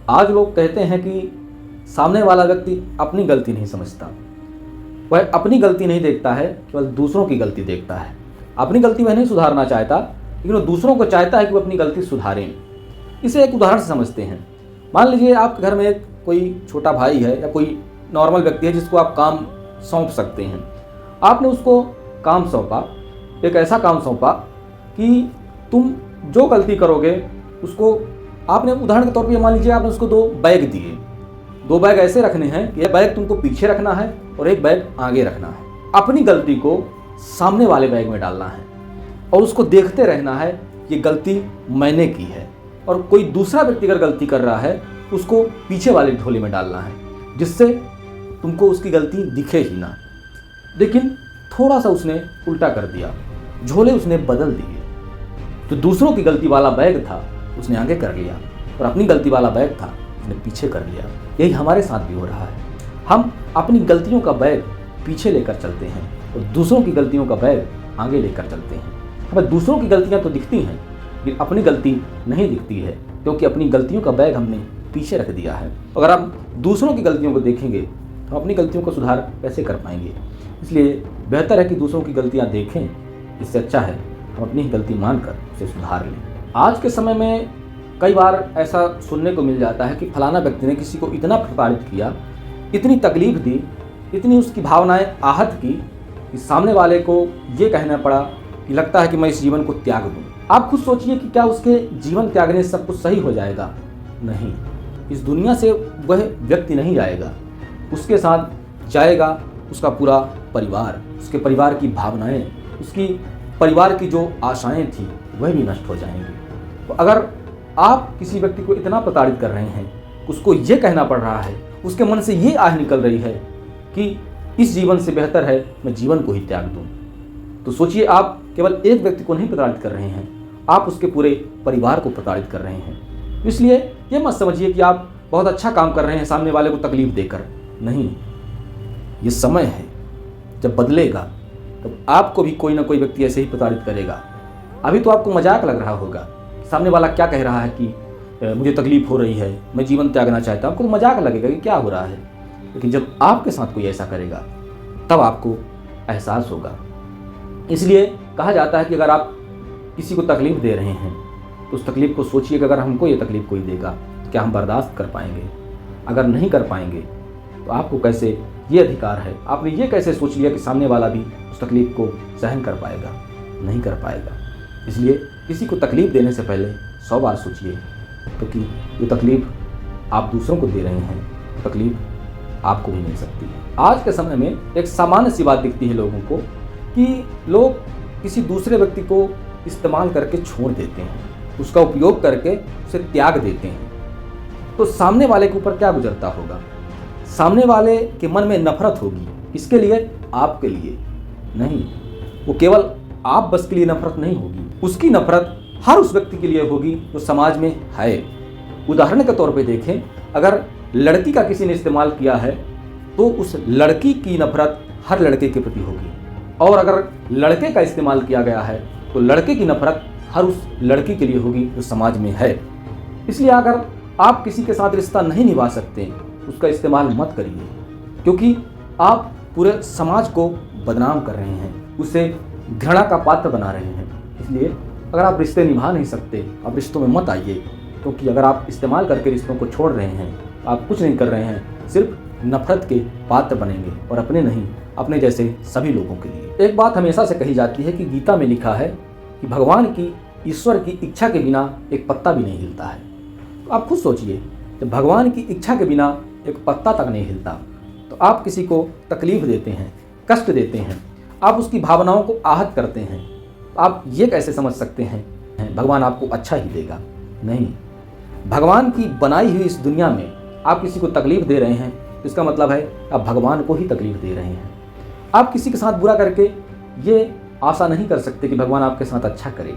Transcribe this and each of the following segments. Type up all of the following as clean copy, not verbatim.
आज लोग कहते हैं कि सामने वाला व्यक्ति अपनी गलती नहीं समझता, वह अपनी गलती नहीं देखता है, केवल दूसरों की गलती देखता है। अपनी गलती वह नहीं सुधारना चाहता, लेकिन वो दूसरों को चाहता है कि वो अपनी गलती सुधारें। इसे एक उदाहरण से समझते हैं। मान लीजिए आपके घर में एक कोई छोटा भाई है या कोई नॉर्मल व्यक्ति है जिसको आप काम सौंप सकते हैं। आपने उसको काम सौंपा, एक ऐसा काम सौंपा कि तुम जो गलती करोगे उसको, आपने उदाहरण के तौर पे मान लीजिए आपने उसको 2 बैग दिए। 2 बैग ऐसे रखने हैं कि एक बैग तुमको पीछे रखना है और एक बैग आगे रखना है। अपनी गलती को सामने वाले बैग में डालना है और उसको देखते रहना है ये गलती मैंने की है, और कोई दूसरा व्यक्ति अगर गलती कर रहा है उसको पीछे वाले झोले में डालना है, जिससे तुमको उसकी गलती दिखे ही ना। लेकिन थोड़ा सा उसने उल्टा कर दिया, झोले उसने बदल दिए, तो दूसरों की गलती वाला बैग था उसने आगे कर लिया और अपनी गलती वाला बैग था उसने पीछे कर लिया। यही हमारे साथ भी हो रहा है। हम अपनी गलतियों का बैग पीछे लेकर चलते हैं और दूसरों की गलतियों का बैग आगे लेकर चलते हैं। हमें दूसरों की गलतियां तो दिखती हैं, लेकिन अपनी गलती नहीं दिखती है, क्योंकि अपनी गलतियों का बैग हमने पीछे रख दिया है। अगर आप दूसरों की गलतियों को देखेंगे तो अपनी गलतियों का सुधार कैसे कर पाएंगे। इसलिए बेहतर है कि दूसरों की गलतियां देखें, इससे अच्छा है हम अपनी ही गलती मानकर उसे सुधार लें। आज के समय में कई बार ऐसा सुनने को मिल जाता है कि फलाना व्यक्ति ने किसी को इतना प्रताड़ित किया, इतनी तकलीफ दी, इतनी उसकी भावनाएं आहत की कि सामने वाले को ये कहना पड़ा कि लगता है कि मैं इस जीवन को त्याग दूं। आप खुद सोचिए कि क्या उसके जीवन त्यागने से सब कुछ सही हो जाएगा? नहीं, इस दुनिया से वह व्यक्ति नहीं जाएगा, उसके साथ जाएगा उसका पूरा परिवार, उसके परिवार की भावनाएं, उसकी परिवार की जो आशाएं थी वह भी नष्ट हो जाएंगी। तो अगर आप किसी व्यक्ति को इतना प्रताड़ित कर रहे हैं, उसको ये कहना पड़ रहा है, उसके मन से ये आह निकल रही है कि इस जीवन से बेहतर है मैं जीवन को ही त्याग दूं, तो सोचिए आप केवल एक व्यक्ति को नहीं प्रताड़ित कर रहे हैं, आप उसके पूरे परिवार को प्रताड़ित कर रहे हैं। इसलिए ये मत समझिए कि आप बहुत अच्छा काम कर रहे हैं सामने वाले को तकलीफ देकर। नहीं, ये समय है जब बदलेगा, तब आपको भी कोई ना कोई व्यक्ति ऐसे ही प्रताड़ित करेगा। अभी तो आपको मजाक लग रहा होगा, सामने वाला क्या कह रहा है कि मुझे तकलीफ हो रही है, मैं जीवन त्यागना चाहता हूँ, आपको तो मजाक लगेगा कि क्या हो रहा है। लेकिन जब आपके साथ कोई ऐसा करेगा तब आपको एहसास होगा। इसलिए कहा जाता है कि अगर आप किसी को तकलीफ दे रहे हैं तो उस तकलीफ को सोचिए कि अगर हमको ये तकलीफ कोई देगा तो क्या हम बर्दाश्त कर पाएंगे। अगर नहीं कर पाएंगे तो आपको कैसे ये अधिकार है, आपने ये कैसे सोच लिया कि सामने वाला भी उस तकलीफ को सहन कर पाएगा? नहीं कर पाएगा। इसलिए किसी को तकलीफ देने से पहले 100 बार सोचिए, क्योंकि ये तकलीफ आप दूसरों को दे रहे हैं, तकलीफ आपको भी मिल सकती है। आज के समय में एक सामान्य सी बात दिखती है लोगों को कि लोग किसी दूसरे व्यक्ति को इस्तेमाल करके छोड़ देते हैं, उसका उपयोग करके उसे त्याग देते हैं। तो सामने वाले के ऊपर क्या गुजरता होगा? सामने वाले के मन में नफरत होगी, इसके लिए, आपके लिए नहीं, वो केवल आप बस के लिए नफरत नहीं होगी, उसकी नफरत हर उस व्यक्ति के लिए होगी जो समाज में है। उदाहरण के तौर पे देखें, अगर लड़की का किसी ने इस्तेमाल किया है तो उस लड़की की नफरत हर लड़के के प्रति होगी, और अगर लड़के का इस्तेमाल किया गया है तो लड़के की नफरत हर उस लड़की के लिए होगी जो समाज में है। इसलिए अगर आप किसी के साथ रिश्ता नहीं निभा सकते उसका इस्तेमाल मत करिए, क्योंकि आप पूरे समाज को बदनाम कर रहे हैं, उसे घृणा का पात्र बना रहे हैं। इसलिए अगर आप रिश्ते निभा नहीं सकते आप रिश्तों में मत आइए, क्योंकि अगर आप इस्तेमाल करके रिश्तों को छोड़ रहे हैं आप कुछ नहीं कर रहे हैं, सिर्फ नफरत के पात्र बनेंगे, और अपने नहीं, अपने जैसे सभी लोगों के लिए। एक बात हमेशा से कही जाती है कि गीता में लिखा है कि भगवान की, ईश्वर की इच्छा के बिना एक पत्ता भी नहीं हिलता है। तो आप खुद सोचिए, जब भगवान की इच्छा के बिना एक पत्ता तक नहीं हिलता तो आप किसी को तकलीफ देते हैं, कष्ट देते हैं, आप उसकी भावनाओं को आहत करते हैं, तो आप ये कैसे समझ सकते हैं भगवान आपको अच्छा ही देगा? नहीं, भगवान की बनाई हुई इस दुनिया में आप किसी को तकलीफ दे रहे हैं तो इसका मतलब है आप भगवान को ही तकलीफ दे रहे हैं। आप किसी के साथ बुरा करके ये आशा नहीं कर सकते कि भगवान आपके साथ अच्छा करे।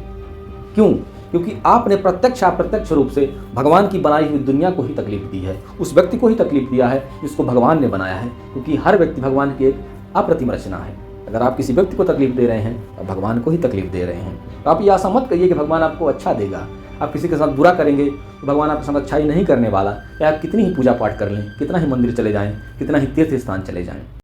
क्यों? क्योंकि आपने प्रत्यक्ष अप्रत्यक्ष रूप से भगवान की बनाई हुई दुनिया को ही तकलीफ दी है, उस व्यक्ति को ही तकलीफ दिया है जिसको भगवान ने बनाया है, क्योंकि हर व्यक्ति भगवान की एक अप्रतिम रचना है। अगर आप किसी व्यक्ति को तकलीफ दे रहे हैं तो भगवान को ही तकलीफ दे रहे हैं। तो आप ये आशा मत करिए कि भगवान आपको अच्छा देगा। आप किसी के साथ बुरा करेंगे तो भगवान आपके साथ अच्छाई नहीं करने वाला। या आप कितनी ही पूजा पाठ कर लें, कितना ही मंदिर चले जाएं, कितना ही तीर्थ स्थान चले जाएं।